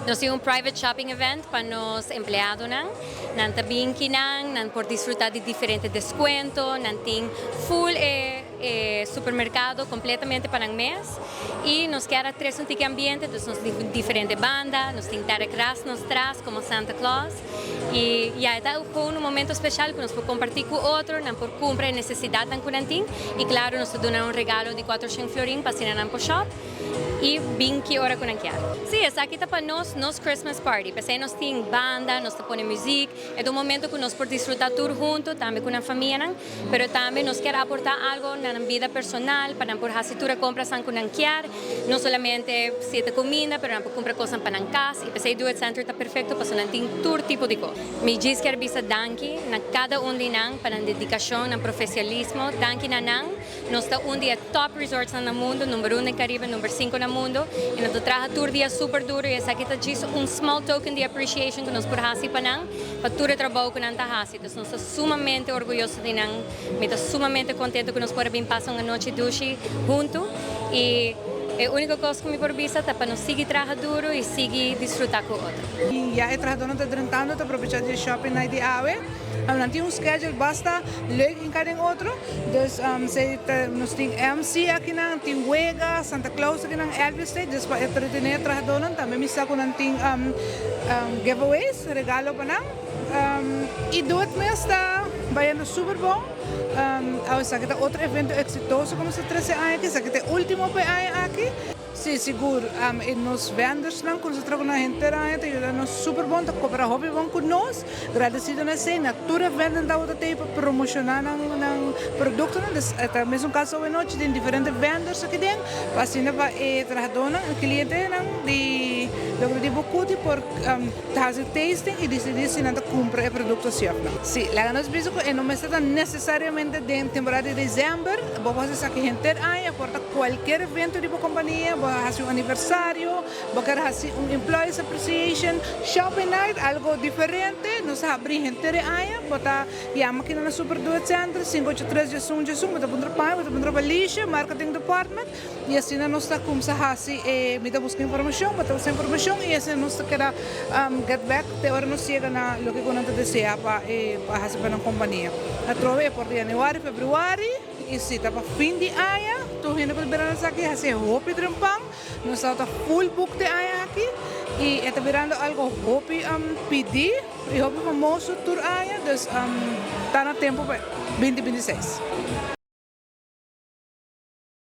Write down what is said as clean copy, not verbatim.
Nos tem um private shopping event para nos empleados nan tabing kinang, nan por disfrutar de diferentes descuentos, nan tem full supermercado completamente para el mes y nos queda tres un tique ambiente, entonces nos tem diferentes bandas, nos tem Tarek Ras nos traz como Santa Claus y ya está un momento especial que nos podemos compartir con otro, nan por compra y necesidad nan kunanting y claro nos donan un regalo de 400 florin para sinan po shop y 20 horas con anquiar. Sí, es aquí para nos Christmas party, pues nos tem banda, nos pone música, es un momento que nos por disfrutar tour juntos, también con la familia, pero también nos quiere aportar algo en la vida personal, para por hacer compras con anquiar, no solamente siete comida, pero por comprar cosas para en casa, y pues el Do It Center está perfecto para hacer todo tipo de cosas. Mi gis quiere visa danki, na cada un dinang para dedicación, na profesionalismo, danki na nang, nos está un día top resorts en el mundo, número 1 en Caribe, número 5 en el mundo, y nos trae tour día super duro, y es aquí está un small token de appreciation que nos por hacer para todo el trabajo que nos hace. Entonces, nos está sumamente orgulloso de nang, me está sumamente contento que nos pueda bien pasar una noche dushi juntos, y la única cosa que me por visa es para nos seguir trabajando duro y seguir disfrutando con otros. E já é trazendo te drentando te aproveitar de shopping night de ave. Não tem schedule basta leuk in cada outro. Dus nós tem MC aqui na tem Wega, Santa Claus aqui na Elvis State. Dus para entretener trazendo também me saco não tem giveaways, regalo para não. E do outro mês está vai no Super Bowl. Sa kita outro evento exitoso como se 13 anos aqui, sa kita último pa aqui. Sim, seguro. E nos vendors lang, kung sa trago na gente na ito, yun na super bom, ta kopera hobby bom con nos. Agradecido na sa na tura venden daw ito tayo promocionar ng produkto na. Ito, mesmo kaso wa noche din diferentes vendors aqui din. Pasi na pa trahado ng kliyente ng di logro di bukuti por hacer tasting y decidir si nada compra el producto siempre. Sí, la ganas pienso que no me está necesariamente de temporada de diciembre. Vamos a hacer que gente haya aporta cualquier evento tipo compañía. Va a hacer un aniversario, va a hacer un Employees Appreciation, Shopping Night, algo diferente, nos abrir gente de allá, bota llama aqui na Super Do It Center, 583 Jesum, bota punto pai, bota punto Alicia, Marketing Department, e assim nós está como se hasi, me dá buscar informação, bota essa informação e assim nós quer get back, te hora nos chega na lo que conante deseja para fazer para a companhia. A trove por janeiro, fevereiro, e se está para fim de ano, tu gente pode ver aqui, hace hopi trampang, nós está full book de ano aqui, e está virando algo hopi PD, e hopi famoso tour ano, então está na tempo para 2026.